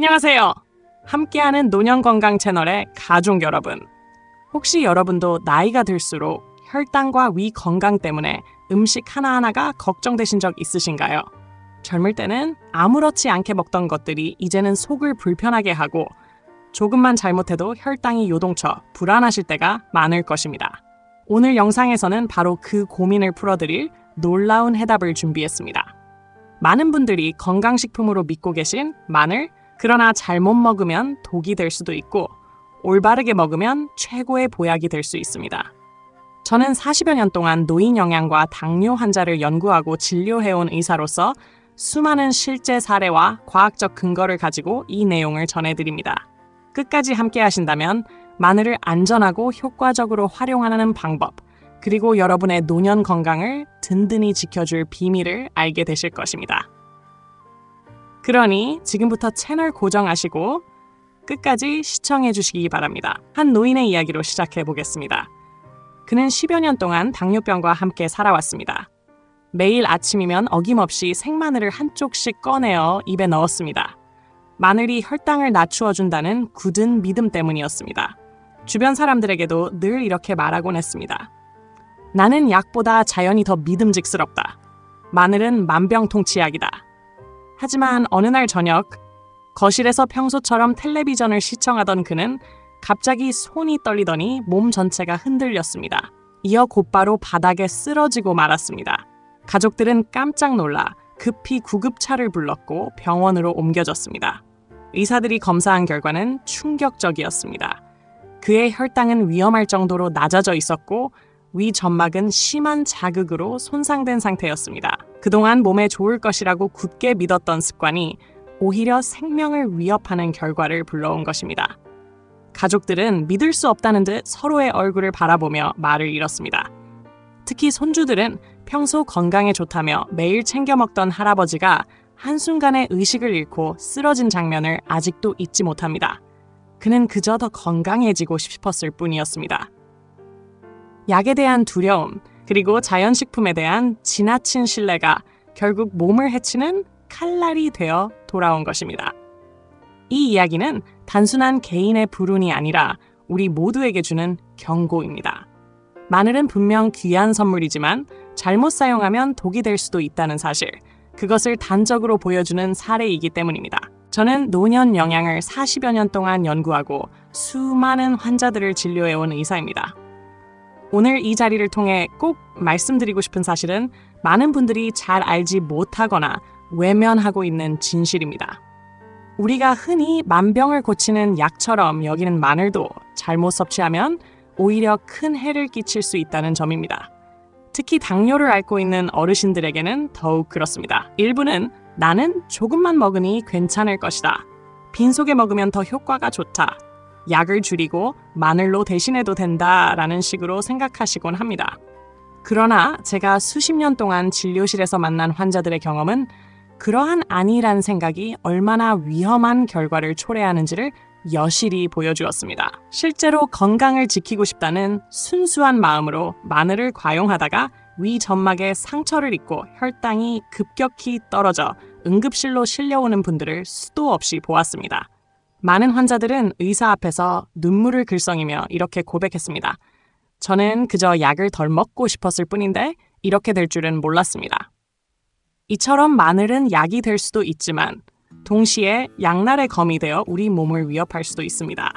안녕하세요. 함께하는 노년건강 채널의 가족 여러분. 혹시 여러분도 나이가 들수록 혈당과 위 건강 때문에 음식 하나하나가 걱정되신 적 있으신가요? 젊을 때는 아무렇지 않게 먹던 것들이 이제는 속을 불편하게 하고 조금만 잘못해도 혈당이 요동쳐 불안하실 때가 많을 것입니다. 오늘 영상에서는 바로 그 고민을 풀어드릴 놀라운 해답을 준비했습니다. 많은 분들이 건강식품으로 믿고 계신 마늘, 그러나 잘못 먹으면 독이 될 수도 있고 올바르게 먹으면 최고의 보약이 될 수 있습니다. 저는 40여 년 동안 노인 영양과 당뇨 환자를 연구하고 진료해온 의사로서 수많은 실제 사례와 과학적 근거를 가지고 이 내용을 전해드립니다. 끝까지 함께 하신다면 마늘을 안전하고 효과적으로 활용하는 방법, 그리고 여러분의 노년 건강을 든든히 지켜줄 비밀을 알게 되실 것입니다. 그러니 지금부터 채널 고정하시고 끝까지 시청해 주시기 바랍니다. 한 노인의 이야기로 시작해 보겠습니다. 그는 10여 년 동안 당뇨병과 함께 살아왔습니다. 매일 아침이면 어김없이 생마늘을 한쪽씩 꺼내어 입에 넣었습니다. 마늘이 혈당을 낮추어준다는 굳은 믿음 때문이었습니다. 주변 사람들에게도 늘 이렇게 말하곤 했습니다. 나는 약보다 자연이 더 믿음직스럽다. 마늘은 만병통치약이다. 하지만 어느 날 저녁, 거실에서 평소처럼 텔레비전을 시청하던 그는 갑자기 손이 떨리더니 몸 전체가 흔들렸습니다. 이어 곧바로 바닥에 쓰러지고 말았습니다. 가족들은 깜짝 놀라 급히 구급차를 불렀고 병원으로 옮겨졌습니다. 의사들이 검사한 결과는 충격적이었습니다. 그의 혈당은 위험할 정도로 낮아져 있었고 위 점막은 심한 자극으로 손상된 상태였습니다. 그동안 몸에 좋을 것이라고 굳게 믿었던 습관이 오히려 생명을 위협하는 결과를 불러온 것입니다. 가족들은 믿을 수 없다는 듯 서로의 얼굴을 바라보며 말을 잃었습니다. 특히 손주들은 평소 건강에 좋다며 매일 챙겨 먹던 할아버지가 한순간에 의식을 잃고 쓰러진 장면을 아직도 잊지 못합니다. 그는 그저 더 건강해지고 싶었을 뿐이었습니다. 약에 대한 두려움, 그리고 자연식품에 대한 지나친 신뢰가 결국 몸을 해치는 칼날이 되어 돌아온 것입니다. 이 이야기는 단순한 개인의 불운이 아니라 우리 모두에게 주는 경고입니다. 마늘은 분명 귀한 선물이지만 잘못 사용하면 독이 될 수도 있다는 사실, 그것을 단적으로 보여주는 사례이기 때문입니다. 저는 노년 영양을 40여 년 동안 연구하고 수많은 환자들을 진료해온 의사입니다. 오늘 이 자리를 통해 꼭 말씀드리고 싶은 사실은 많은 분들이 잘 알지 못하거나 외면하고 있는 진실입니다. 우리가 흔히 만병을 고치는 약처럼 여기는 마늘도 잘못 섭취하면 오히려 큰 해를 끼칠 수 있다는 점입니다. 특히 당뇨를 앓고 있는 어르신들에게는 더욱 그렇습니다. 일부는 나는 조금만 먹으니 괜찮을 것이다. 빈속에 먹으면 더 효과가 좋다. 약을 줄이고 마늘로 대신해도 된다라는 식으로 생각하시곤 합니다. 그러나 제가 수십 년 동안 진료실에서 만난 환자들의 경험은 그러한 아니란 생각이 얼마나 위험한 결과를 초래하는지를 여실히 보여주었습니다. 실제로 건강을 지키고 싶다는 순수한 마음으로 마늘을 과용하다가 위 점막에 상처를 입고 혈당이 급격히 떨어져 응급실로 실려오는 분들을 수도 없이 보았습니다. 많은 환자들은 의사 앞에서 눈물을 글썽이며 이렇게 고백했습니다. 저는 그저 약을 덜 먹고 싶었을 뿐인데 이렇게 될 줄은 몰랐습니다. 이처럼 마늘은 약이 될 수도 있지만 동시에 양날의 검이 되어 우리 몸을 위협할 수도 있습니다.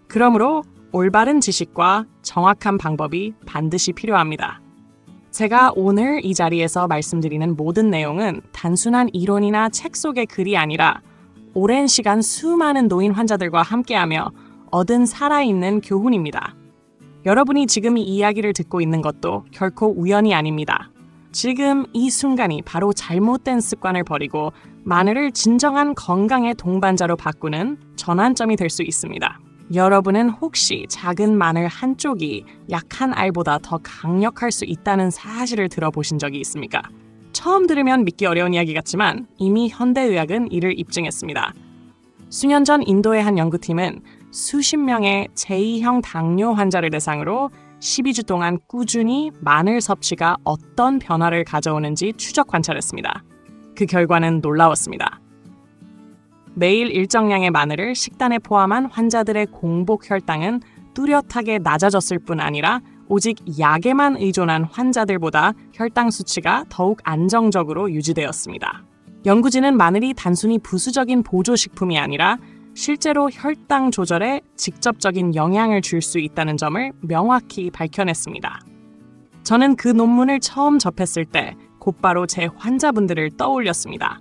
그러므로 올바른 지식과 정확한 방법이 반드시 필요합니다. 제가 오늘 이 자리에서 말씀드리는 모든 내용은 단순한 이론이나 책 속의 글이 아니라 오랜 시간 수많은 노인 환자들과 함께하며 얻은 살아있는 교훈입니다. 여러분이 지금 이 이야기를 듣고 있는 것도 결코 우연이 아닙니다. 지금 이 순간이 바로 잘못된 습관을 버리고 마늘을 진정한 건강의 동반자로 바꾸는 전환점이 될 수 있습니다. 여러분은 혹시 작은 마늘 한쪽이 약한 알보다 더 강력할 수 있다는 사실을 들어보신 적이 있습니까? 처음 들으면 믿기 어려운 이야기 같지만 이미 현대의학은 이를 입증했습니다. 수년 전 인도의 한 연구팀은 수십 명의 제2형 당뇨 환자를 대상으로 12주 동안 꾸준히 마늘 섭취가 어떤 변화를 가져오는지 추적 관찰했습니다. 그 결과는 놀라웠습니다. 매일 일정량의 마늘을 식단에 포함한 환자들의 공복 혈당은 뚜렷하게 낮아졌을 뿐 아니라 오직 약에만 의존한 환자들보다 혈당 수치가 더욱 안정적으로 유지되었습니다. 연구진은 마늘이 단순히 부수적인 보조식품이 아니라 실제로 혈당 조절에 직접적인 영향을 줄 수 있다는 점을 명확히 밝혀냈습니다. 저는 그 논문을 처음 접했을 때 곧바로 제 환자분들을 떠올렸습니다.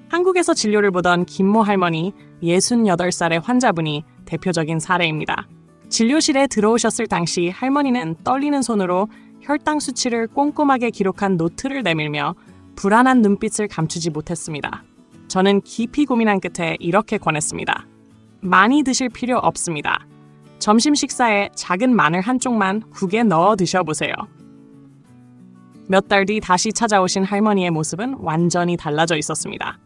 한국에서 진료를 보던 김모 할머니 68살의 환자분이 대표적인 사례입니다. 진료실에 들어오셨을 당시 할머니는 떨리는 손으로 혈당 수치를 꼼꼼하게 기록한 노트를 내밀며 불안한 눈빛을 감추지 못했습니다. 저는 깊이 고민한 끝에 이렇게 권했습니다. 많이 드실 필요 없습니다. 점심 식사에 작은 마늘 한 쪽만 국에 넣어 드셔보세요. 몇 달 뒤 다시 찾아오신 할머니의 모습은 완전히 달라져 있었습니다.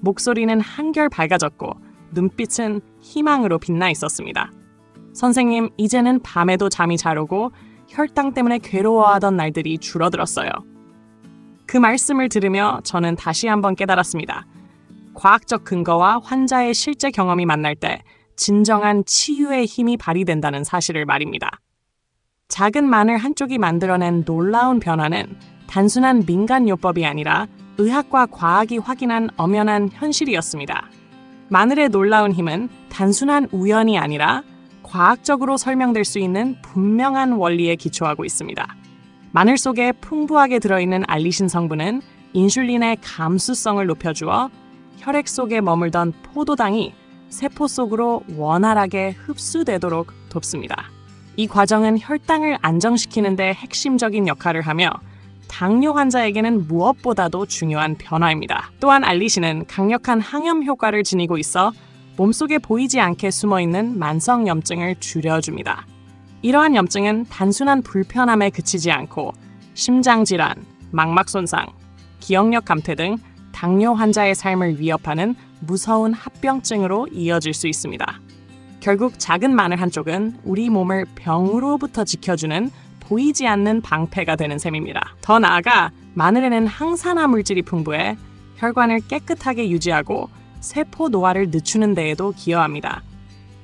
목소리는 한결 밝아졌고 눈빛은 희망으로 빛나 있었습니다. 선생님, 이제는 밤에도 잠이 잘 오고 혈당 때문에 괴로워하던 날들이 줄어들었어요. 그 말씀을 들으며 저는 다시 한번 깨달았습니다. 과학적 근거와 환자의 실제 경험이 만날 때 진정한 치유의 힘이 발휘된다는 사실을 말입니다. 작은 마늘 한쪽이 만들어낸 놀라운 변화는 단순한 민간요법이 아니라 의학과 과학이 확인한 엄연한 현실이었습니다. 마늘의 놀라운 힘은 단순한 우연이 아니라 과학적으로 설명될 수 있는 분명한 원리에 기초하고 있습니다. 마늘 속에 풍부하게 들어있는 알리신 성분은 인슐린의 감수성을 높여주어 혈액 속에 머물던 포도당이 세포 속으로 원활하게 흡수되도록 돕습니다. 이 과정은 혈당을 안정시키는 데 핵심적인 역할을 하며 당뇨 환자에게는 무엇보다도 중요한 변화입니다. 또한 알리신은 강력한 항염 효과를 지니고 있어 몸속에 보이지 않게 숨어있는 만성염증을 줄여줍니다. 이러한 염증은 단순한 불편함에 그치지 않고 심장질환, 망막 손상, 기억력 감퇴 등 당뇨 환자의 삶을 위협하는 무서운 합병증으로 이어질 수 있습니다. 결국 작은 마늘 한쪽은 우리 몸을 병으로부터 지켜주는 보이지 않는 방패가 되는 셈입니다. 더 나아가 마늘에는 항산화 물질이 풍부해 혈관을 깨끗하게 유지하고 세포 노화를 늦추는 데에도 기여합니다.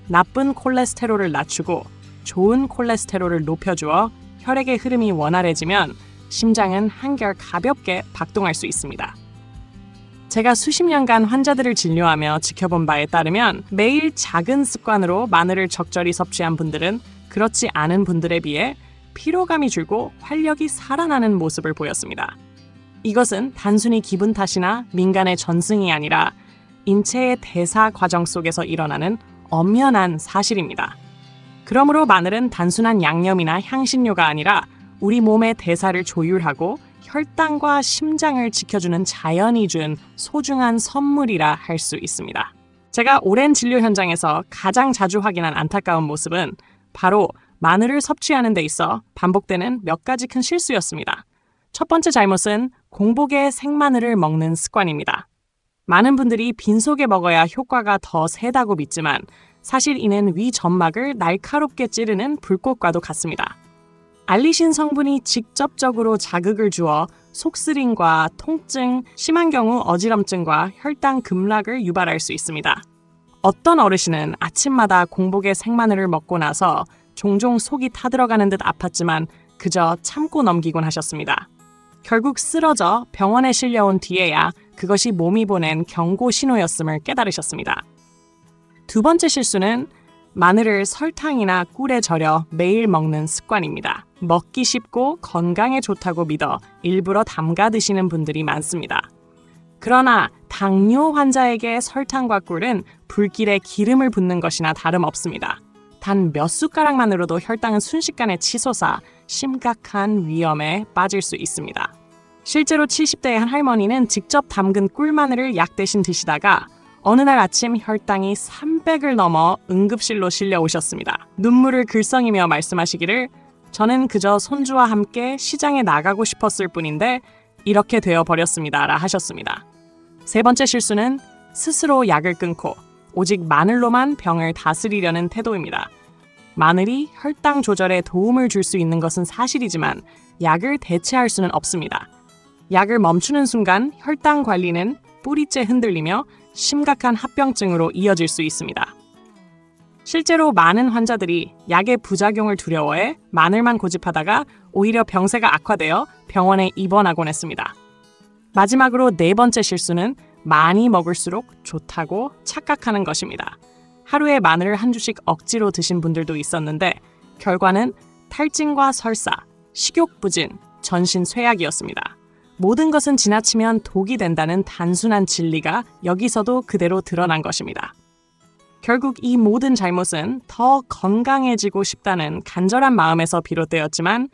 나쁜 콜레스테롤을 낮추고 좋은 콜레스테롤을 높여주어 혈액의 흐름이 원활해지면 심장은 한결 가볍게 박동할 수 있습니다. 제가 수십 년간 환자들을 진료하며 지켜본 바에 따르면 매일 작은 습관으로 마늘을 적절히 섭취한 분들은 그렇지 않은 분들에 비해 피로감이 줄고 활력이 살아나는 모습을 보였습니다. 이것은 단순히 기분 탓이나 민간의 전승이 아니라 인체의 대사 과정 속에서 일어나는 엄연한 사실입니다. 그러므로 마늘은 단순한 양념이나 향신료가 아니라 우리 몸의 대사를 조율하고 혈당과 심장을 지켜주는 자연이 준 소중한 선물이라 할 수 있습니다. 제가 오랜 진료 현장에서 가장 자주 확인한 안타까운 모습은 바로 마늘을 섭취하는 데 있어 반복되는 몇 가지 큰 실수였습니다. 첫 번째 잘못은 공복에 생마늘을 먹는 습관입니다. 많은 분들이 빈속에 먹어야 효과가 더 세다고 믿지만 사실 이는 위 점막을 날카롭게 찌르는 불꽃과도 같습니다. 알리신 성분이 직접적으로 자극을 주어 속쓰림과 통증, 심한 경우 어지럼증과 혈당 급락을 유발할 수 있습니다. 어떤 어르신은 아침마다 공복에 생마늘을 먹고 나서 종종 속이 타들어가는 듯 아팠지만 그저 참고 넘기곤 하셨습니다. 결국 쓰러져 병원에 실려온 뒤에야 그것이 몸이 보낸 경고 신호였음을 깨달으셨습니다. 두 번째 실수는 마늘을 설탕이나 꿀에 절여 매일 먹는 습관입니다. 먹기 쉽고 건강에 좋다고 믿어 일부러 담가 드시는 분들이 많습니다. 그러나 당뇨 환자에게 설탕과 꿀은 불길에 기름을 붓는 것이나 다름없습니다. 단 몇 숟가락만으로도 혈당은 순식간에 치솟아 심각한 위험에 빠질 수 있습니다. 실제로 70대의 한 할머니는 직접 담근 꿀마늘을 약 대신 드시다가 어느 날 아침 혈당이 300을 넘어 응급실로 실려오셨습니다. 눈물을 글썽이며 말씀하시기를 저는 그저 손주와 함께 시장에 나가고 싶었을 뿐인데 이렇게 되어버렸습니다라 하셨습니다. 세 번째 실수는 스스로 약을 끊고 오직 마늘로만 병을 다스리려는 태도입니다. 마늘이 혈당 조절에 도움을 줄 수 있는 것은 사실이지만 약을 대체할 수는 없습니다. 약을 멈추는 순간 혈당 관리는 뿌리째 흔들리며 심각한 합병증으로 이어질 수 있습니다. 실제로 많은 환자들이 약의 부작용을 두려워해 마늘만 고집하다가 오히려 병세가 악화되어 병원에 입원하곤 했습니다. 마지막으로 네 번째 실수는 많이 먹을수록 좋다고 착각하는 것입니다. 하루에 마늘을 한 주씩 억지로 드신 분들도 있었는데 결과는 탈진과 설사, 식욕부진, 전신 쇠약이었습니다. 모든 것은 지나치면 독이 된다는 단순한 진리가 여기서도 그대로 드러난 것입니다. 결국 이 모든 잘못은 더 건강해지고 싶다는 간절한 마음에서 비롯되었지만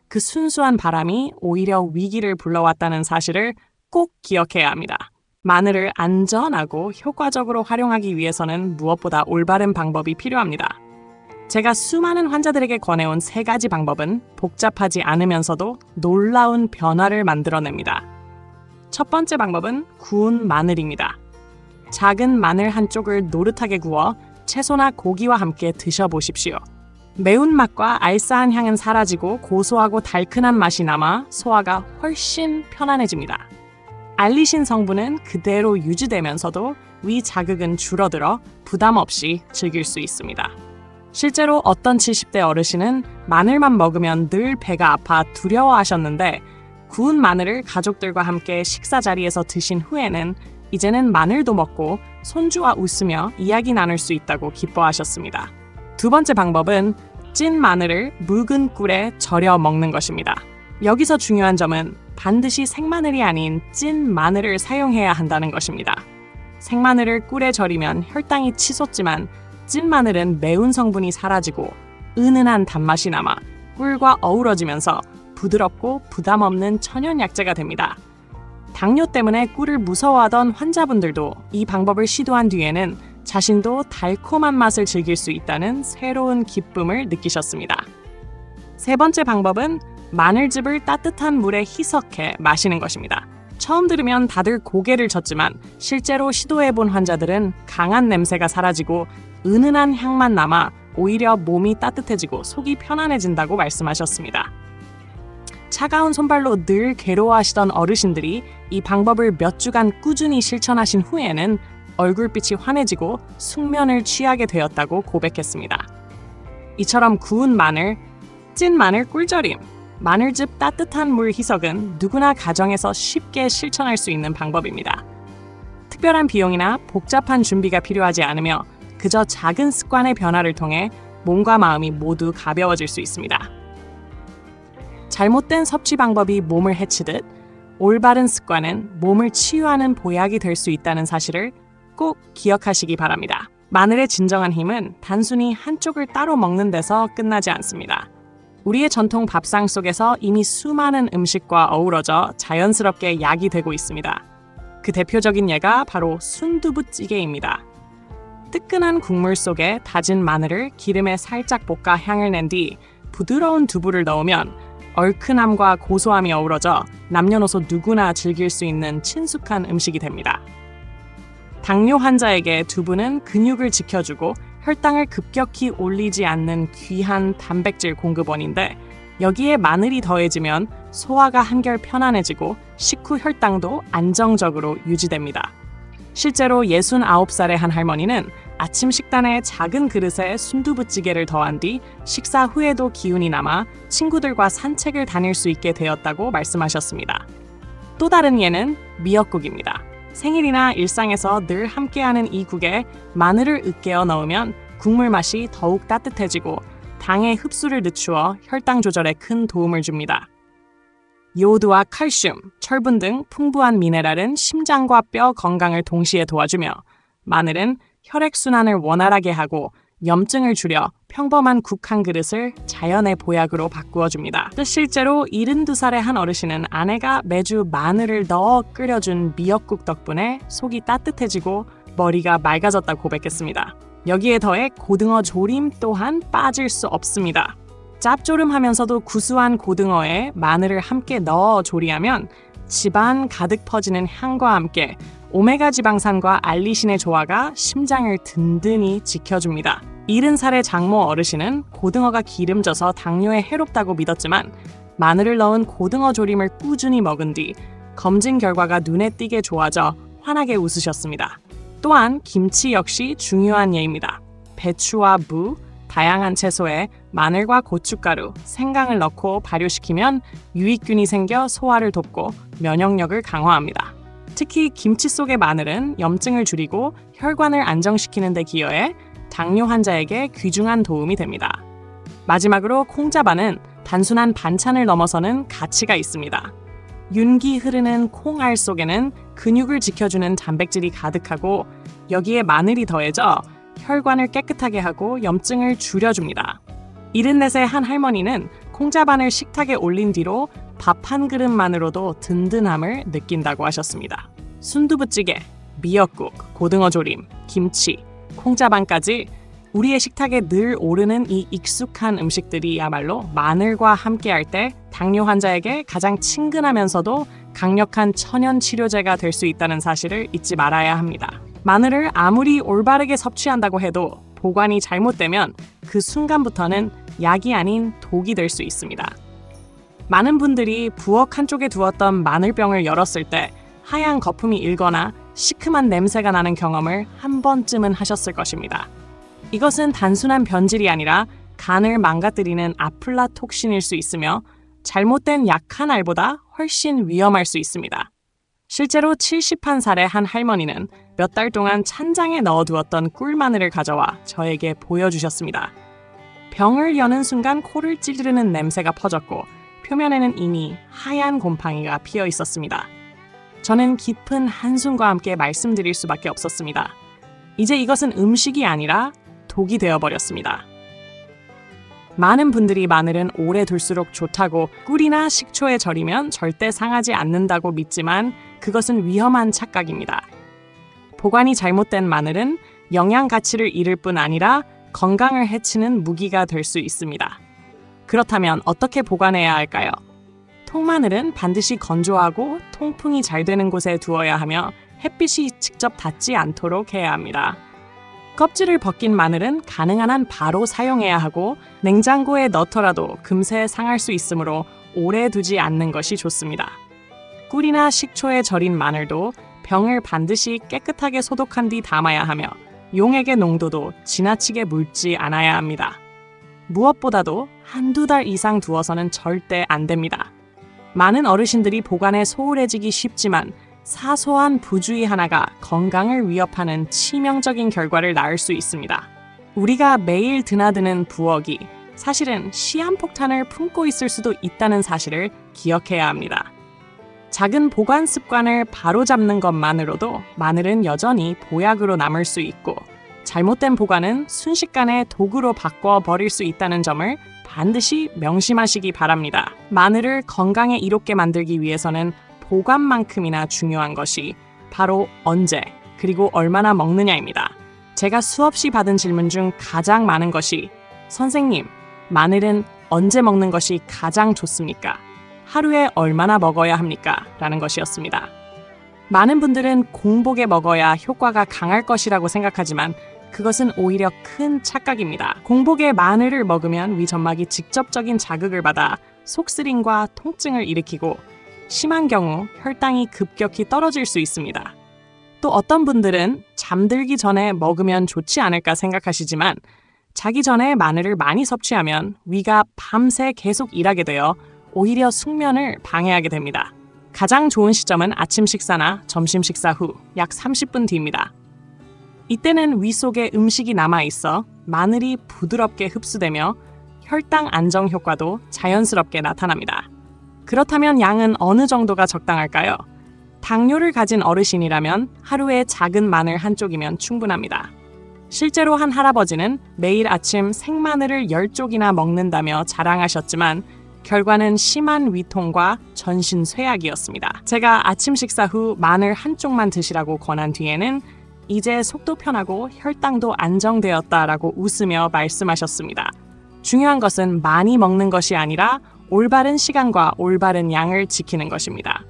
그 순수한 바람이 오히려 위기를 불러왔다는 사실을 꼭 기억해야 합니다. 마늘을 안전하고 효과적으로 활용하기 위해서는 무엇보다 올바른 방법이 필요합니다. 제가 수많은 환자들에게 권해온 3가지 방법은 복잡하지 않으면서도 놀라운 변화를 만들어냅니다. 첫 번째 방법은 구운 마늘입니다. 작은 마늘 한쪽을 노릇하게 구워 채소나 고기와 함께 드셔보십시오. 매운맛과 알싸한 향은 사라지고 고소하고 달큰한 맛이 남아 소화가 훨씬 편안해집니다. 알리신 성분은 그대로 유지되면서도 위 자극은 줄어들어 부담 없이 즐길 수 있습니다. 실제로 어떤 70대 어르신은 마늘만 먹으면 늘 배가 아파 두려워하셨는데 구운 마늘을 가족들과 함께 식사 자리에서 드신 후에는 이제는 마늘도 먹고 손주와 웃으며 이야기 나눌 수 있다고 기뻐하셨습니다. 두 번째 방법은 찐 마늘을 묽은 꿀에 절여 먹는 것입니다. 여기서 중요한 점은 반드시 생마늘이 아닌 찐 마늘을 사용해야 한다는 것입니다. 생마늘을 꿀에 절이면 혈당이 치솟지만 찐 마늘은 매운 성분이 사라지고 은은한 단맛이 남아 꿀과 어우러지면서 부드럽고 부담 없는 천연 약재가 됩니다. 당뇨 때문에 꿀을 무서워하던 환자분들도 이 방법을 시도한 뒤에는 자신도 달콤한 맛을 즐길 수 있다는 새로운 기쁨을 느끼셨습니다. 세 번째 방법은 마늘즙을 따뜻한 물에 희석해 마시는 것입니다. 처음 들으면 다들 고개를 젓지만 실제로 시도해본 환자들은 강한 냄새가 사라지고 은은한 향만 남아 오히려 몸이 따뜻해지고 속이 편안해진다고 말씀하셨습니다. 차가운 손발로 늘 괴로워하시던 어르신들이 이 방법을 몇 주간 꾸준히 실천하신 후에는 얼굴빛이 환해지고 숙면을 취하게 되었다고 고백했습니다. 이처럼 구운 마늘, 찐 마늘 꿀절임, 마늘즙 따뜻한 물 희석은 누구나 가정에서 쉽게 실천할 수 있는 방법입니다. 특별한 비용이나 복잡한 준비가 필요하지 않으며 그저 작은 습관의 변화를 통해 몸과 마음이 모두 가벼워질 수 있습니다. 잘못된 섭취 방법이 몸을 해치듯 올바른 습관은 몸을 치유하는 보약이 될 수 있다는 사실을 꼭 기억하시기 바랍니다. 마늘의 진정한 힘은 단순히 한쪽을 따로 먹는 데서 끝나지 않습니다. 우리의 전통 밥상 속에서 이미 수많은 음식과 어우러져 자연스럽게 약이 되고 있습니다. 그 대표적인 예가 바로 순두부찌개입니다. 뜨끈한 국물 속에 다진 마늘을 기름에 살짝 볶아 향을 낸 뒤 부드러운 두부를 넣으면 얼큰함과 고소함이 어우러져 남녀노소 누구나 즐길 수 있는 친숙한 음식이 됩니다. 당뇨 환자에게 두부는 근육을 지켜주고 혈당을 급격히 올리지 않는 귀한 단백질 공급원인데 여기에 마늘이 더해지면 소화가 한결 편안해지고 식후 혈당도 안정적으로 유지됩니다. 실제로 69살의 한 할머니는 아침 식단에 작은 그릇에 순두부찌개를 더한 뒤 식사 후에도 기운이 남아 친구들과 산책을 다닐 수 있게 되었다고 말씀하셨습니다. 또 다른 예는 미역국입니다. 생일이나 일상에서 늘 함께하는 이 국에 마늘을 으깨어 넣으면 국물 맛이 더욱 따뜻해지고 당의 흡수를 늦추어 혈당 조절에 큰 도움을 줍니다. 요오드와 칼슘, 철분 등 풍부한 미네랄은 심장과 뼈 건강을 동시에 도와주며 마늘은 혈액순환을 원활하게 하고 염증을 줄여 평범한 국 한 그릇을 자연의 보약으로 바꾸어줍니다. 실제로 72살의 한 어르신은 아내가 매주 마늘을 넣어 끓여준 미역국 덕분에 속이 따뜻해지고 머리가 맑아졌다고 고백했습니다. 여기에 더해 고등어 조림 또한 빠질 수 없습니다. 짭조름하면서도 구수한 고등어에 마늘을 함께 넣어 조리하면 집안 가득 퍼지는 향과 함께 오메가 지방산과 알리신의 조화가 심장을 든든히 지켜줍니다. 70살의 장모 어르신은 고등어가 기름져서 당뇨에 해롭다고 믿었지만 마늘을 넣은 고등어 조림을 꾸준히 먹은 뒤 검진 결과가 눈에 띄게 좋아져 환하게 웃으셨습니다. 또한 김치 역시 중요한 예입니다. 배추와 무, 다양한 채소에 마늘과 고춧가루, 생강을 넣고 발효시키면 유익균이 생겨 소화를 돕고 면역력을 강화합니다. 특히 김치 속의 마늘은 염증을 줄이고 혈관을 안정시키는 데 기여해 당뇨 환자에게 귀중한 도움이 됩니다. 마지막으로 콩자반은 단순한 반찬을 넘어서는 가치가 있습니다. 윤기 흐르는 콩알 속에는 근육을 지켜주는 단백질이 가득하고 여기에 마늘이 더해져 혈관을 깨끗하게 하고 염증을 줄여줍니다. 74세 한 할머니는 콩자반을 식탁에 올린 뒤로 밥 한 그릇만으로도 든든함을 느낀다고 하셨습니다. 순두부찌개, 미역국, 고등어 조림, 김치, 콩자반까지 우리의 식탁에 늘 오르는 이 익숙한 음식들이야말로 마늘과 함께할 때 당뇨 환자에게 가장 친근하면서도 강력한 천연 치료제가 될 수 있다는 사실을 잊지 말아야 합니다. 마늘을 아무리 올바르게 섭취한다고 해도 보관이 잘못되면 그 순간부터는 약이 아닌 독이 될 수 있습니다. 많은 분들이 부엌 한쪽에 두었던 마늘병을 열었을 때 하얀 거품이 일거나 시큼한 냄새가 나는 경험을 한 번쯤은 하셨을 것입니다. 이것은 단순한 변질이 아니라 간을 망가뜨리는 아플라톡신일 수 있으며 잘못된 약한 알보다 훨씬 위험할 수 있습니다. 실제로 71살의 한 할머니는 몇 달 동안 찬장에 넣어두었던 꿀마늘을 가져와 저에게 보여주셨습니다. 병을 여는 순간 코를 찌르는 냄새가 퍼졌고 표면에는 이미 하얀 곰팡이가 피어 있었습니다. 저는 깊은 한숨과 함께 말씀드릴 수밖에 없었습니다. 이제 이것은 음식이 아니라 독이 되어버렸습니다. 많은 분들이 마늘은 오래 둘수록 좋다고 꿀이나 식초에 절이면 절대 상하지 않는다고 믿지만 그것은 위험한 착각입니다. 보관이 잘못된 마늘은 영양 가치를 잃을 뿐 아니라 건강을 해치는 무기가 될 수 있습니다. 그렇다면 어떻게 보관해야 할까요? 통마늘은 반드시 건조하고 통풍이 잘 되는 곳에 두어야 하며 햇빛이 직접 닿지 않도록 해야 합니다. 껍질을 벗긴 마늘은 가능한 한 바로 사용해야 하고 냉장고에 넣더라도 금세 상할 수 있으므로 오래 두지 않는 것이 좋습니다. 꿀이나 식초에 절인 마늘도 병을 반드시 깨끗하게 소독한 뒤 담아야 하며 용액의 농도도 지나치게 묽지 않아야 합니다. 무엇보다도 한두 달 이상 두어서는 절대 안 됩니다. 많은 어르신들이 보관에 소홀해지기 쉽지만 사소한 부주의 하나가 건강을 위협하는 치명적인 결과를 낳을 수 있습니다. 우리가 매일 드나드는 부엌이 사실은 시한폭탄을 품고 있을 수도 있다는 사실을 기억해야 합니다. 작은 보관 습관을 바로잡는 것만으로도 마늘은 여전히 보약으로 남을 수 있고 잘못된 보관은 순식간에 독으로 바꿔버릴 수 있다는 점을 반드시 명심하시기 바랍니다. 마늘을 건강에 이롭게 만들기 위해서는 보관만큼이나 중요한 것이 바로 언제 그리고 얼마나 먹느냐입니다. 제가 수없이 받은 질문 중 가장 많은 것이 선생님, 마늘은 언제 먹는 것이 가장 좋습니까? 하루에 얼마나 먹어야 합니까? 라는 것이었습니다. 많은 분들은 공복에 먹어야 효과가 강할 것이라고 생각하지만 그것은 오히려 큰 착각입니다. 공복에 마늘을 먹으면 위 점막이 직접적인 자극을 받아 속쓰림과 통증을 일으키고 심한 경우 혈당이 급격히 떨어질 수 있습니다. 또 어떤 분들은 잠들기 전에 먹으면 좋지 않을까 생각하시지만 자기 전에 마늘을 많이 섭취하면 위가 밤새 계속 일하게 되어 오히려 숙면을 방해하게 됩니다. 가장 좋은 시점은 아침 식사나 점심 식사 후 약 30분 뒤입니다. 이때는 위 속에 음식이 남아있어 마늘이 부드럽게 흡수되며 혈당 안정 효과도 자연스럽게 나타납니다. 그렇다면 양은 어느 정도가 적당할까요? 당뇨를 가진 어르신이라면 하루에 작은 마늘 한 쪽이면 충분합니다. 실제로 한 할아버지는 매일 아침 생마늘을 10쪽이나 먹는다며 자랑하셨지만 결과는 심한 위통과 전신 쇠약이었습니다. 제가 아침 식사 후 마늘 한 쪽만 드시라고 권한 뒤에는 이제 속도 편하고 혈당도 안정되었다라고 웃으며 말씀하셨습니다. 중요한 것은 많이 먹는 것이 아니라 올바른 시간과 올바른 양을 지키는 것입니다.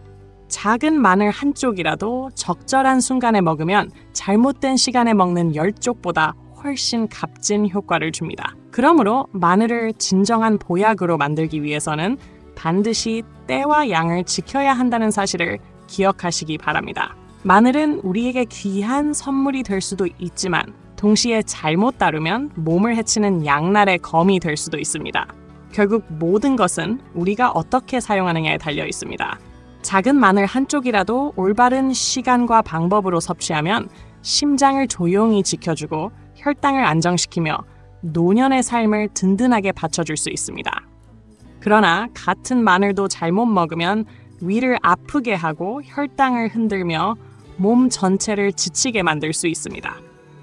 작은 마늘 한 쪽이라도 적절한 순간에 먹으면 잘못된 시간에 먹는 10쪽보다 훨씬 값진 효과를 줍니다. 그러므로 마늘을 진정한 보약으로 만들기 위해서는 반드시 때와 양을 지켜야 한다는 사실을 기억하시기 바랍니다. 마늘은 우리에게 귀한 선물이 될 수도 있지만 동시에 잘못 다루면 몸을 해치는 양날의 검이 될 수도 있습니다. 결국 모든 것은 우리가 어떻게 사용하느냐에 달려 있습니다. 작은 마늘 한쪽이라도 올바른 시간과 방법으로 섭취하면 심장을 조용히 지켜주고 혈당을 안정시키며 노년의 삶을 든든하게 받쳐줄 수 있습니다. 그러나 같은 마늘도 잘못 먹으면 위를 아프게 하고 혈당을 흔들며 몸 전체를 지치게 만들 수 있습니다.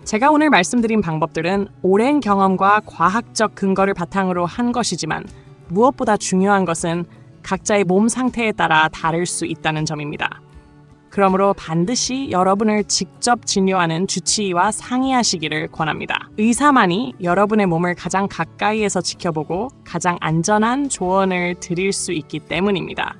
제가 오늘 말씀드린 방법들은 오랜 경험과 과학적 근거를 바탕으로 한 것이지만 무엇보다 중요한 것은 각자의 몸 상태에 따라 다를 수 있다는 점입니다. 그러므로 반드시 여러분을 직접 진료하는 주치의와 상의하시기를 권합니다. 의사만이 여러분의 몸을 가장 가까이에서 지켜보고 가장 안전한 조언을 드릴 수 있기 때문입니다.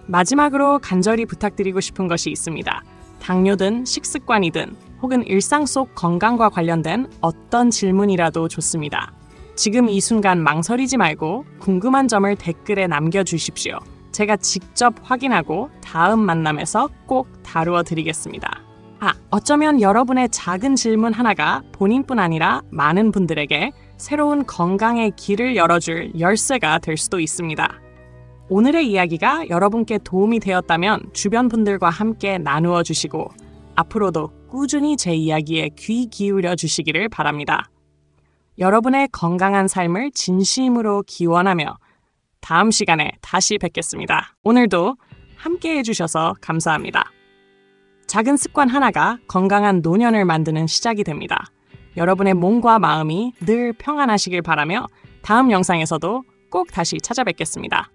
마지막으로 간절히 부탁드리고 싶은 것이 있습니다. 당뇨든 식습관이든 혹은 일상 속 건강과 관련된 어떤 질문이라도 좋습니다. 지금 이 순간 망설이지 말고 궁금한 점을 댓글에 남겨주십시오. 제가 직접 확인하고 다음 만남에서 꼭 다루어 드리겠습니다. 어쩌면 여러분의 작은 질문 하나가 본인뿐 아니라 많은 분들에게 새로운 건강의 길을 열어줄 열쇠가 될 수도 있습니다. 오늘의 이야기가 여러분께 도움이 되었다면 주변 분들과 함께 나누어 주시고 앞으로도 꾸준히 제 이야기에 귀 기울여 주시기를 바랍니다. 여러분의 건강한 삶을 진심으로 기원하며 다음 시간에 다시 뵙겠습니다. 오늘도 함께 해주셔서 감사합니다. 작은 습관 하나가 건강한 노년을 만드는 시작이 됩니다. 여러분의 몸과 마음이 늘 평안하시길 바라며 다음 영상에서도 꼭 다시 찾아뵙겠습니다.